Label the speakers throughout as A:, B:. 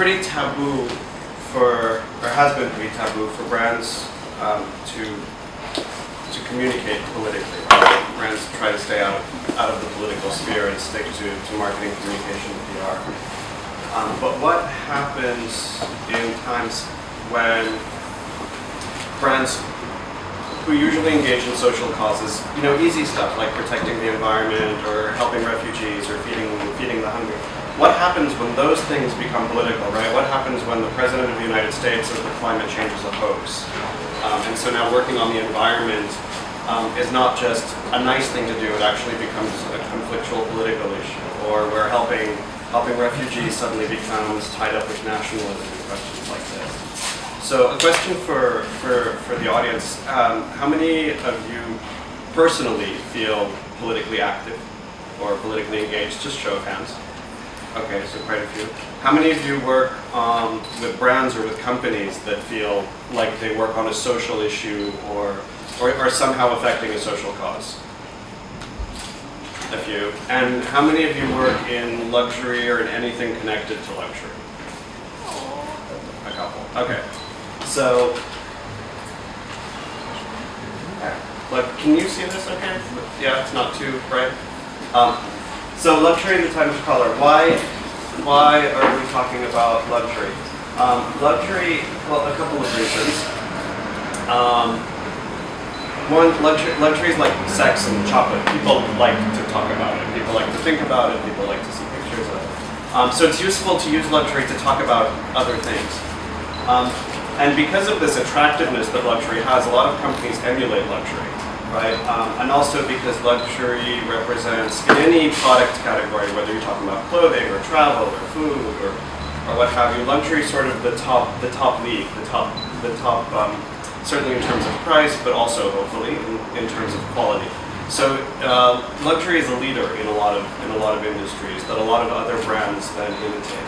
A: pretty taboo for, or has been pretty taboo for brands to communicate politically. Right? Brands try to stay out of the political sphere and stick to marketing, communication, and PR. But what happens in times when brands who usually engage in social causes, easy stuff like protecting the environment or helping refugees or feeding the hungry? What happens when those things become political, right? What happens when the President of the United States says that climate change is a hoax? And so now working on the environment is not just a nice thing to do, it actually becomes a conflictual political issue, or where helping refugees suddenly becomes tied up with nationalism and questions like this. So a question for the audience, how many of you personally feel politically active or politically engaged? Just show of hands. Okay, so quite a few. How many of you work with brands or with companies that feel like they work on a social issue or somehow affecting a social cause? A few. And how many of you work in luxury or in anything connected to luxury? A couple. Okay. So, can you see this okay? Yeah, it's not too bright. So luxury in the time of color. Why are we talking about luxury? Luxury, well, a couple of reasons. One, luxury is like sex and chocolate. People like to talk about it. People like to think about it. People like to see pictures of it. So it's useful to use luxury to talk about other things. And because of this attractiveness that luxury has, a lot of companies emulate luxury, right? And also because luxury represents, in any product category, whether you're talking about clothing or travel or food or what have you, luxury is sort of the top league, the top, certainly in terms of price, but also hopefully in terms of quality. So luxury is a leader in a lot of industries that a lot of other brands then imitate.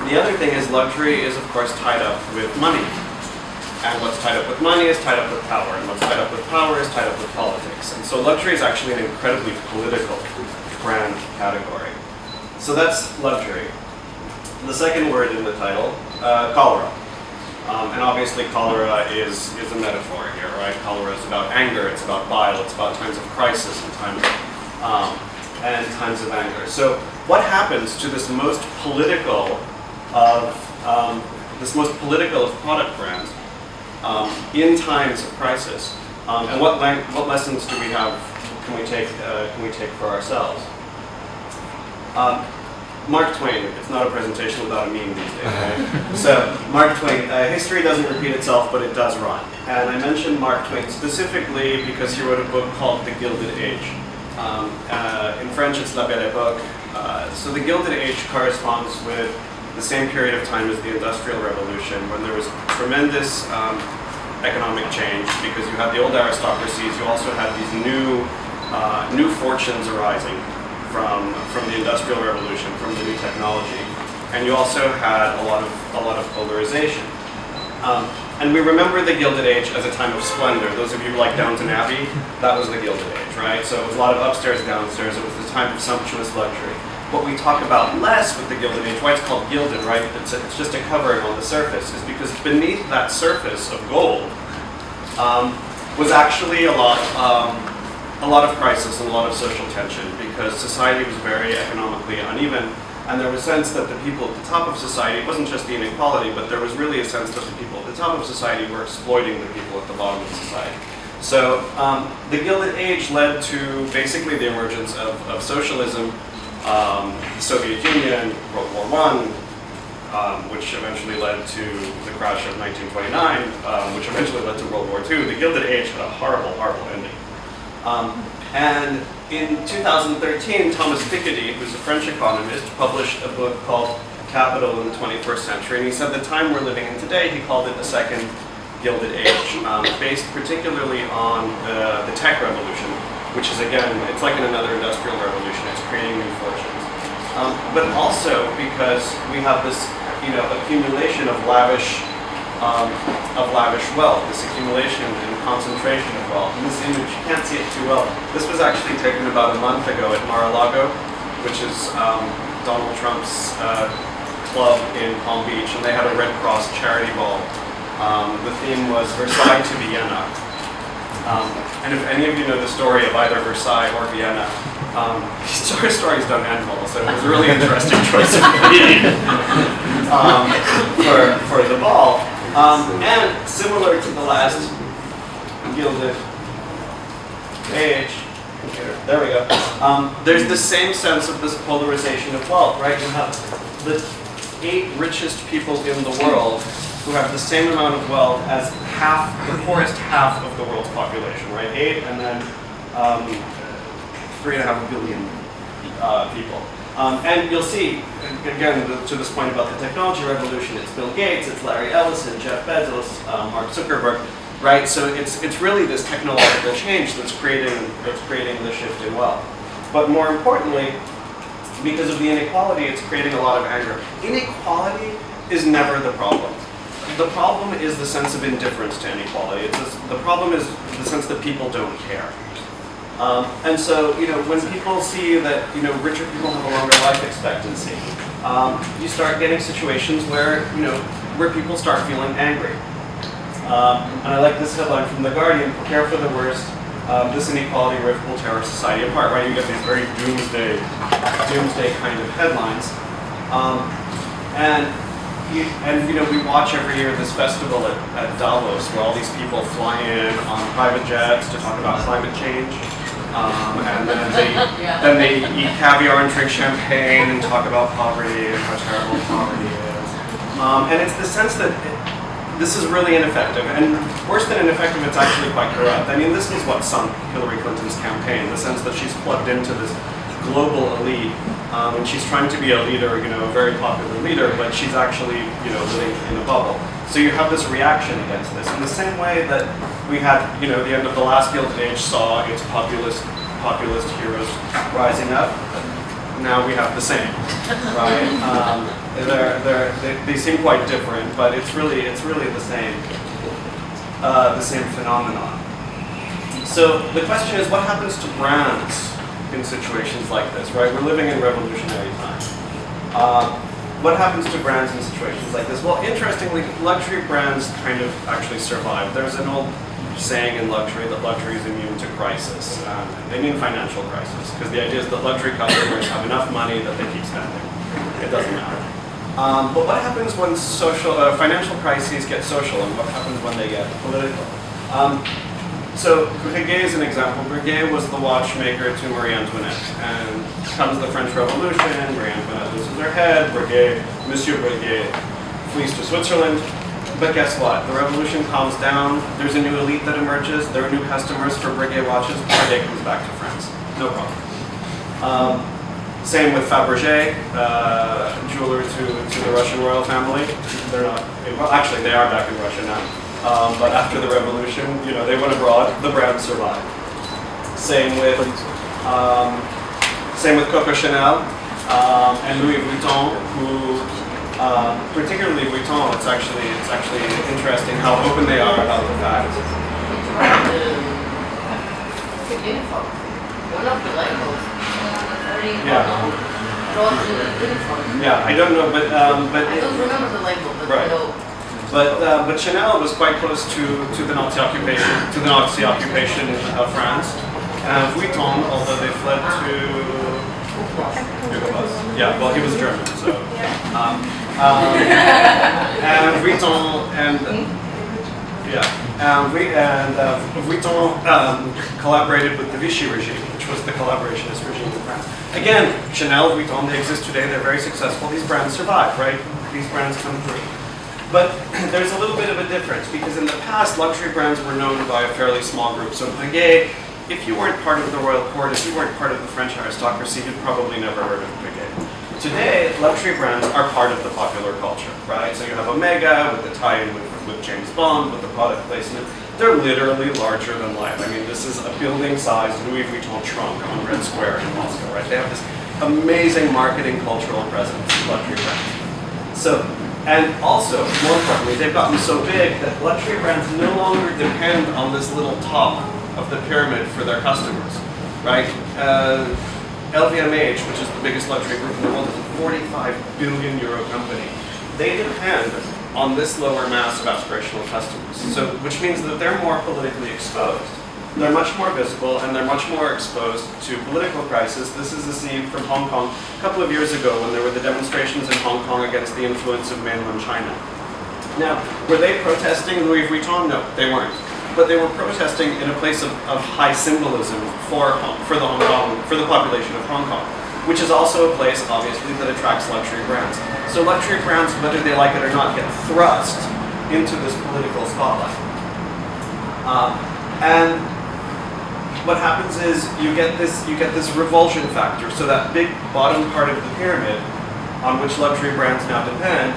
A: The other thing is luxury is of course tied up with money. And what's tied up with money is tied up with power. And what's tied up with power is tied up with politics. And so luxury is actually an incredibly political brand category. So that's luxury. The second word in the title, cholera. And obviously cholera is a metaphor here, right? Cholera is about anger, it's about bile, it's about times of crisis and times of anger. So what happens to this most political of product brands in times of crisis? And what lessons do we have? Can we take for ourselves? Mark Twain. It's not a presentation without a meme these days, right? So Mark Twain. History doesn't repeat itself, but it does rhyme. And I mentioned Mark Twain specifically because he wrote a book called The Gilded Age. In French, it's La Belle Époque. So the Gilded Age corresponds with the same period of time as the Industrial Revolution, when there was tremendous economic change, because you had the old aristocracies, you also had these new fortunes arising from the Industrial Revolution, from the new technology, and you also had a lot of polarization. And we remember the Gilded Age as a time of splendor. Those of you who like Downton Abbey, that was the Gilded Age, right? So it was a lot of upstairs, downstairs. It was the time of sumptuous luxury. What we talk about less with the Gilded Age, why it's called gilded, right? It's just a covering on the surface, is because beneath that surface of gold was actually a lot of crisis and a lot of social tension, because society was very economically uneven, and there was a sense that the people at the top of society, it wasn't just the inequality, but there was really a sense that the people at the top of society were exploiting the people at the bottom of society. So the Gilded Age led to basically the emergence of socialism, the Soviet Union, World War I, which eventually led to the crash of 1929, which eventually led to World War II. The Gilded Age had a horrible, horrible ending. And in 2013, Thomas Piketty, who's a French economist, published a book called Capital in the 21st Century, and he said the time we're living in today, he called it the second Gilded Age, based particularly on the tech revolution, which is, again, it's like in another industrial revolution, it's creating new fortunes. But also because we have this, accumulation of lavish wealth, this accumulation and concentration of wealth. In this image, you can't see it too well. This was actually taken about a month ago at Mar-a-Lago, which is Donald Trump's club in Palm Beach, and they had a Red Cross charity ball. The theme was Versailles to Vienna. And if any of you know the story of either Versailles or Vienna, stories don't end well, so it was a really interesting choice of theme for the ball. And similar to the last Gilded Age, there we go. There's the same sense of this polarization of wealth, right? You have the 8 richest people in the world who have the same amount of wealth as the poorest half of the world's population, right? 8 and then 3.5 billion people. And you'll see, again, to this point about the technology revolution, it's Bill Gates, it's Larry Ellison, Jeff Bezos, Mark Zuckerberg, right? So it's really this technological change that's creating the shift in wealth. But more importantly, because of the inequality, it's creating a lot of anger. Inequality is never the problem. The problem is the sense of indifference to inequality. The problem is the sense that people don't care. And so, when people see that, richer people have a longer life expectancy, you start getting situations where people start feeling angry. And I like this headline from The Guardian: "Prepare for the worst. This inequality rift will tear our society apart." Right? You get these very doomsday kind of headlines. We watch every year this festival at Davos, where all these people fly in on private jets to talk about climate change. And then they eat caviar and drink champagne and talk about poverty and how terrible poverty is. And it's the sense that this is really ineffective. And worse than ineffective, it's actually quite corrupt. I mean, this was what sunk Hillary Clinton's campaign, the sense that she's plugged into this global elite, and she's trying to be a leader, a very popular leader, but she's actually, living in a bubble. So you have this reaction against this, in the same way that we had, the end of the last Gilded Age saw its populist heroes rising up. Now we have the same, right? They seem quite different, but it's really the same phenomenon. So the question is, what happens to brands in situations like this, right? We're living in revolutionary times. What happens to brands in situations like this? Well, interestingly, luxury brands kind of actually survive. There's an old saying in luxury that luxury is immune to crisis. They mean financial crisis, because the idea is that luxury customers have enough money that they keep spending. It doesn't matter. But what happens when financial crises get social, and what happens when they get political? So Breguet is an example. Breguet was the watchmaker to Marie Antoinette, and comes the French Revolution. Marie Antoinette loses her head. Monsieur Breguet flees to Switzerland. But guess what? The revolution calms down. There's a new elite that emerges. There are new customers for Breguet watches. Breguet comes back to France. No problem. Same with Fabergé, jeweler to the Russian royal family. They're not. Well, actually, they are back in Russia now. But after the revolution, they went abroad. The brand survived. Same with Coco Chanel and Louis Vuitton, who, particularly Vuitton, it's actually interesting how open they are about the fact. Yeah, I don't know, but
B: I don't remember the label, but
A: right.
B: I know.
A: But Chanel was quite close to the Nazi occupation of France. Vuitton, although they fled to yeah, well, he was German, so and Vuitton Vuitton collaborated with the Vichy regime, which was the collaborationist regime in France. Again, Chanel, Vuitton, they exist today. They're very successful. These brands survive, right? These brands come through. But there's a little bit of a difference, because in the past, luxury brands were known by a fairly small group. So Breguet, if you weren't part of the royal court, if you weren't part of the French aristocracy, you'd probably never heard of Breguet. Today, luxury brands are part of the popular culture, right? So you have Omega with the tie-in with James Bond, with the product placement. They're literally larger than life. I mean, this is a building-sized Louis Vuitton trunk on Red Square in Moscow, right? They have this amazing marketing cultural presence, luxury brands. So, and also, more importantly, they've gotten so big that luxury brands no longer depend on this little top of the pyramid for their customers, right? LVMH, which is the biggest luxury group in the world, is a 45 billion euro company. They depend on this lower mass of aspirational customers, so which means that they're more politically exposed. They're much more visible, and they're much more exposed to political crisis. This is a scene from Hong Kong a couple of years ago when there were the demonstrations in Hong Kong against the influence of mainland China. Now, were they protesting Louis Vuitton? No, they weren't. But they were protesting in a place of high symbolism for the population of Hong Kong, which is also a place, obviously, that attracts luxury brands. So luxury brands, whether they like it or not, get thrust into this political spotlight. And what happens is you get this revulsion factor. So that big bottom part of the pyramid, on which luxury brands now depend,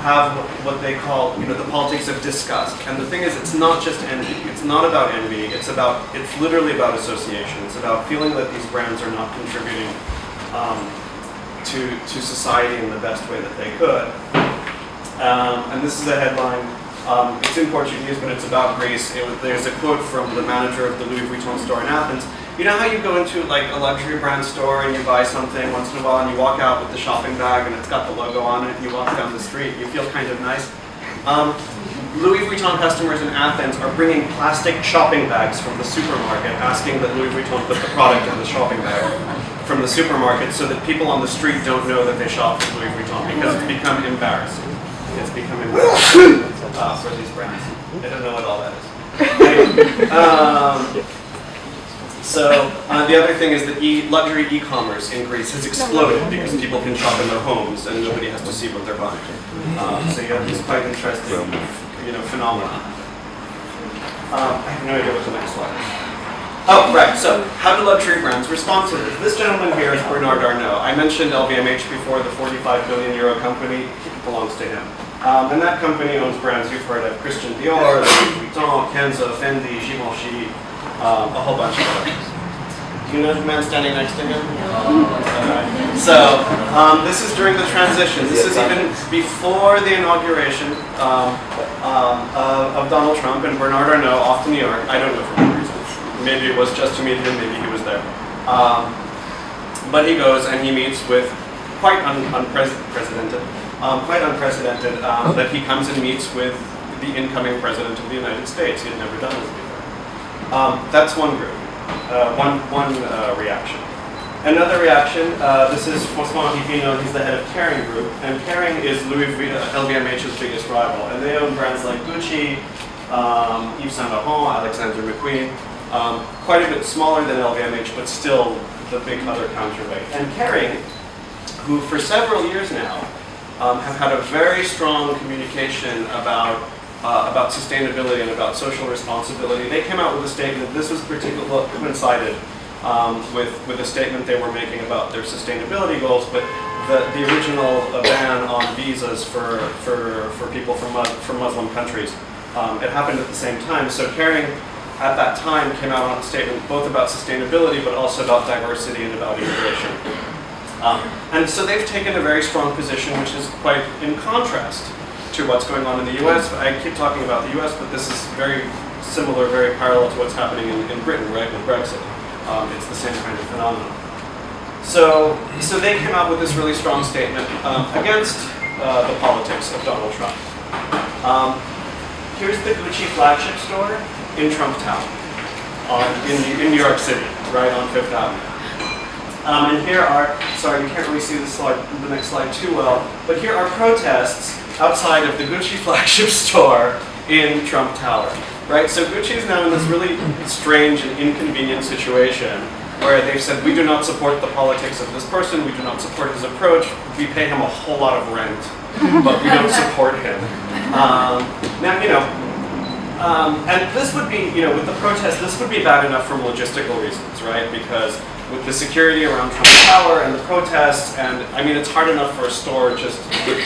A: have what they call, the politics of disgust. And the thing is, it's not just envy. It's not about envy. It's literally about association. It's about feeling that these brands are not contributing to society in the best way that they could. And this is a headline. It's in Portuguese, but it's about Greece. There's a quote from the manager of the Louis Vuitton store in Athens. You know how you go into like a luxury brand store and you buy something once in a while and you walk out with the shopping bag and it's got the logo on it and you walk down the street, you feel kind of nice. Louis Vuitton customers in Athens are bringing plastic shopping bags from the supermarket, asking that Louis Vuitton put the product in the shopping bag from the supermarket so that people on the street don't know that they shop at Louis Vuitton, because it's become embarrassing. It's become embarrassing for these brands. I don't know what all that is. Anyway, so the other thing is that luxury e-commerce in Greece has exploded because people can shop in their homes and nobody has to see what they're buying. So you have this quite interesting, phenomenon. I have no idea what the next slide is. Oh, right. So how do luxury brands respond to this? This gentleman here is Bernard Arnault. I mentioned LVMH before. The 45 billion euro company belongs to him. And that company owns brands you've heard of: Christian Dior, Louis Vuitton, Kenzo, Fendi, Givenchy, a whole bunch of others. Do you know the man standing next to him? So this is during the transition. This is even before the inauguration of Donald Trump and Bernard Arnault off to New York. I don't know for what reason. Maybe it was just to meet him, maybe he was there. But he goes and he meets with quite unprecedented, that he comes and meets with the incoming president of the United States. He had never done this before. That's one group, one reaction. Another reaction, this is François Hipino, he's the head of Kering Group, and Kering is LVMH's biggest rival, and they own brands like Gucci, Yves Saint Laurent, Alexander McQueen, quite a bit smaller than LVMH, but still the big other counterweight. And Kering, who for several years now have had a very strong communication about sustainability and about social responsibility. They came out with a statement. This was particularly coincided with a statement they were making about their sustainability goals, but the original ban on visas for people from Muslim countries. It happened at the same time. So Kering at that time came out on a statement both about sustainability but also about diversity and about immigration. And so they've taken a very strong position, which is quite in contrast to what's going on in the US. I keep talking about the US, but this is very similar, very parallel to what's happening in Britain, right, with Brexit. It's the same kind of phenomenon. So they came out with this really strong statement against the politics of Donald Trump. Here's the Gucci flagship store in Trump Tower in New York City, right on Fifth Avenue. And here are, sorry, you can't really see the next slide too well, but here are protests outside of the Gucci flagship store in Trump Tower, right? So Gucci is now in this really strange and inconvenient situation where they've said, we do not support the politics of this person, we do not support his approach, we pay him a whole lot of rent, but we don't support him. And this would be, with the protest, this would be bad enough from logistical reasons, right? Because with the security around Trump Tower and the protests, and I mean, it's hard enough for a store just with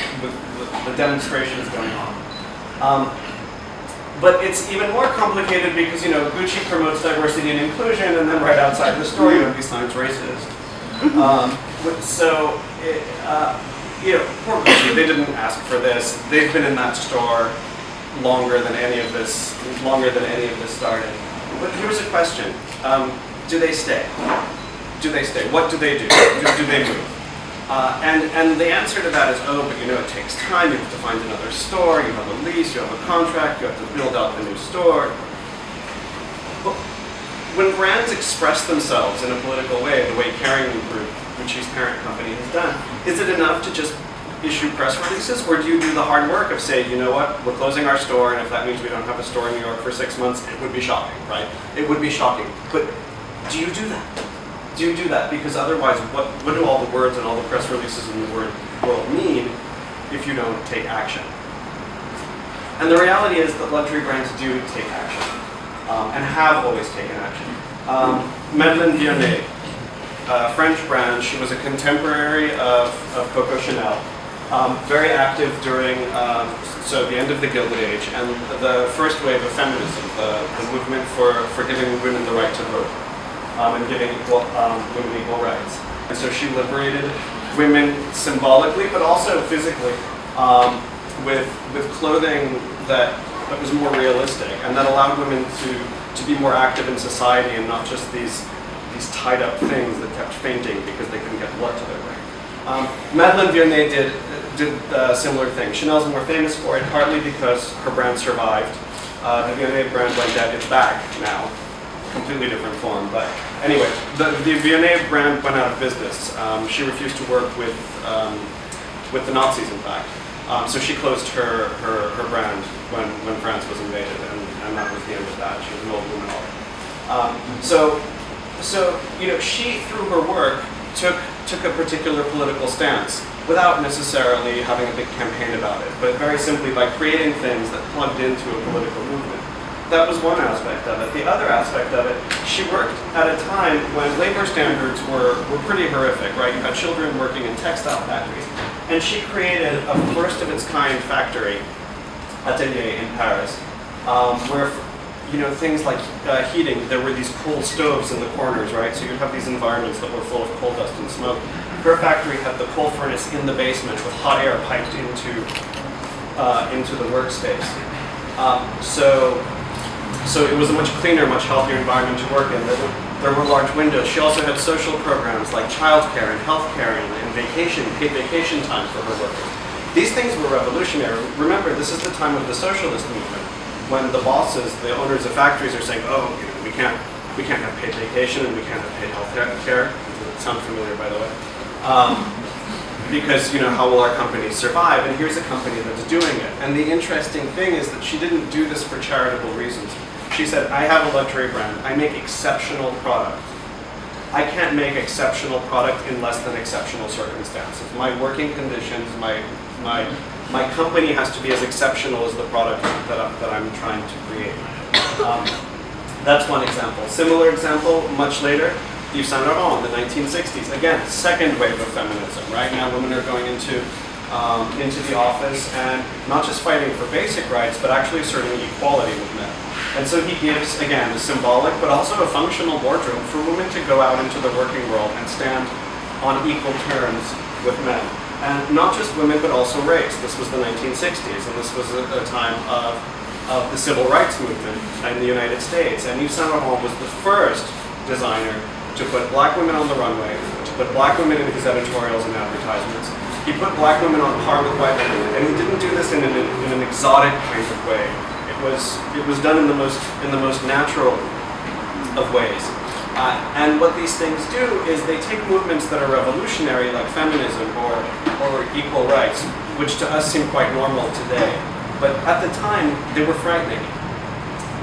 A: the demonstrations going on. But it's even more complicated because, Gucci promotes diversity and inclusion, and then right outside the store you have these signs racist. Poor Gucci, they didn't ask for this. They've been in that store longer than any of this started. But here's a question. Do they stay? do they stay? What do they do? Do they move? And the answer to that is, oh, but it takes time. You have to find another store. You have a lease. You have a contract. You have to build out the new store. But when brands express themselves in a political way, the way Kering Group, Gucci's parent company, has done, is it enough to just issue press releases, or do you do the hard work of saying, you know what, we're closing our store, and if that means we don't have a store in New York for 6 months, it would be shocking, right? It would be shocking. But do you do that? Do you do that? Because otherwise, what do all the words and all the press releases in the world mean if you don't take action? And the reality is that luxury brands do take action, and have always taken action. Madeleine Vionnet, a French brand, she was a contemporary of Coco Chanel. Very active during the end of the Gilded Age and the first wave of feminism, the movement for giving women the right to vote and giving women equal rights. And so she liberated women symbolically, but also physically, with clothing that was more realistic and that allowed women to be more active in society and not just these tied up things that kept fainting because they couldn't get blood to their brain. Madeleine Vionnet did a similar thing. Chanel's more famous for it, partly because her brand survived. The Vionnet brand went dead. It's back now, completely different form. But anyway, the Vionnet brand went out of business. She refused to work with the Nazis, in fact. So she closed her brand when France was invaded, and that was the end of that. She was an old woman already. So she, through her work, took a particular political stance without necessarily having a big campaign about it, but very simply by creating things that plugged into a political movement. That was one aspect of it. The other aspect of it, she worked at a time when labor standards were pretty horrific, right? You had children working in textile factories, and she created a first-of-its-kind factory, atelier in Paris, where things like heating, there were these coal stoves in the corners, right? So you'd have these environments that were full of coal dust and smoke. Her factory had the coal furnace in the basement with hot air piped into the workspace. So it was a much cleaner, much healthier environment to work in. There were large windows. She also had social programs like childcare and healthcare and paid vacation time for her workers. These things were revolutionary. Remember, this is the time of the socialist movement, when the bosses, the owners of factories, are saying, "Oh, we can't have paid vacation and we can't have paid health care." Sound familiar, by the way? Because how will our companies survive? And here's a company that's doing it. And the interesting thing is that she didn't do this for charitable reasons. She said, "I have a luxury brand. I make exceptional product. I can't make exceptional product in less than exceptional circumstances. My working conditions, my company has to be as exceptional as the product that I'm trying to create." That's one example. Similar example, much later, Yves Saint Laurent in the 1960s. Again, second wave of feminism. Right now, women are going into the office and not just fighting for basic rights, but actually asserting equality with men. And so he gives, again, a symbolic but also a functional wardrobe for women to go out into the working world and stand on equal terms with men. And not just women, but also race. This was the 1960s, and this was a time of the civil rights movement in the United States. And Yves Saint Laurent was the first designer to put black women on the runway, to put black women in his editorials and advertisements. He put black women on par with white women, and he didn't do this in an exotic kind of way. It was done in the most natural of ways. And what these things do is they take movements that are revolutionary, like feminism or equal rights, which to us seem quite normal today. But at the time, they were frightening.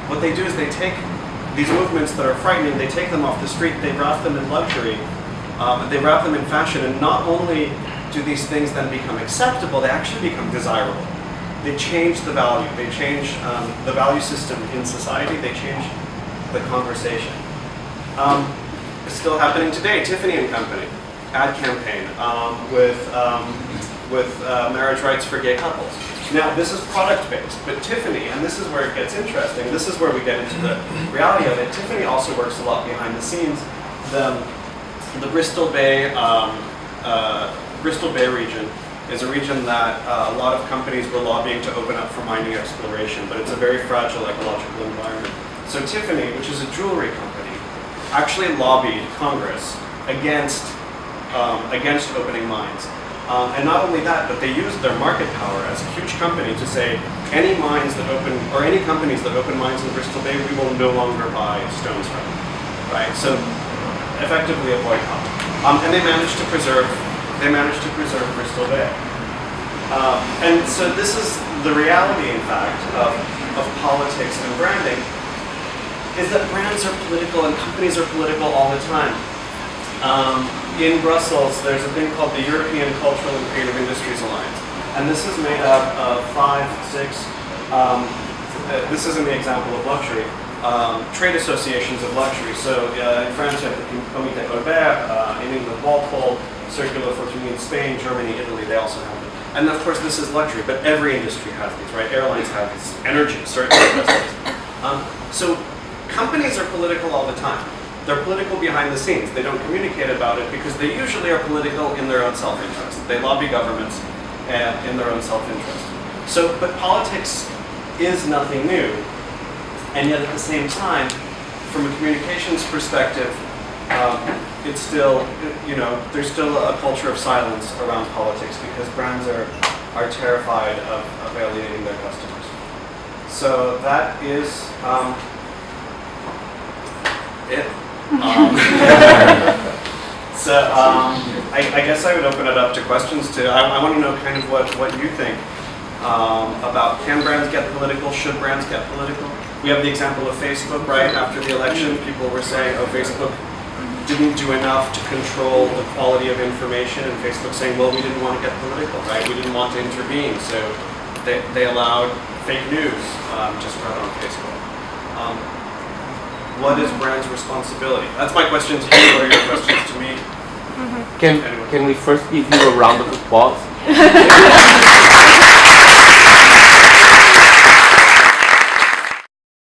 A: What they do is they take these movements that are frightening, they take them off the street, they wrap them in luxury, they wrap them in fashion, and not only do these things then become acceptable, they actually become desirable. They change the value, they change the value system in society, they change the conversation. It's still happening today. Tiffany and Company, ad campaign with marriage rights for gay couples. Now, this is product-based, but Tiffany, and this is where it gets interesting, this is where we get into the reality of it, Tiffany also works a lot behind the scenes. The Bristol Bay region is a region that a lot of companies were lobbying to open up for mining exploration, but it's a very fragile ecological environment. So Tiffany, which is a jewelry company, actually lobbied Congress against opening mines. And not only that, but they used their market power as a huge company to say any mines that open, or any companies that open mines in Bristol Bay, we will no longer buy stones from them, right? So effectively a boycott. And they managed to preserve Bristol Bay. And so this is the reality, in fact, of politics and branding, is that brands are political and companies are political all the time. In Brussels, there's a thing called the European Cultural and Creative Industries Alliance. And this is made up of 5, 6, this isn't the example of luxury, trade associations of luxury. So in France, you have the Comité Colbert, in England, Walpole, Circular Fortuny in Spain, Germany, Italy, they also have it. And of course, this is luxury, but every industry has these, right? Airlines have these, energy certainly has these. So companies are political all the time. They're political behind the scenes. They don't communicate about it because they usually are political in their own self-interest. They lobby governments in their own self-interest. So, but politics is nothing new. And yet at the same time, from a communications perspective, it's still, there's still a culture of silence around politics because brands are terrified of alienating their customers. So that is it. I guess I would open it up to questions. I want to know kind of what you think about, can brands get political? Should brands get political? We have the example of Facebook, right? After the election, people were saying, oh, Facebook didn't do enough to control the quality of information, and Facebook saying, well, we didn't want to get political, right? We didn't want to intervene, so they allowed fake news to spread on Facebook. What is brands' responsibility? That's my question to you. What are your questions to me?
C: Can we first give you a round of applause?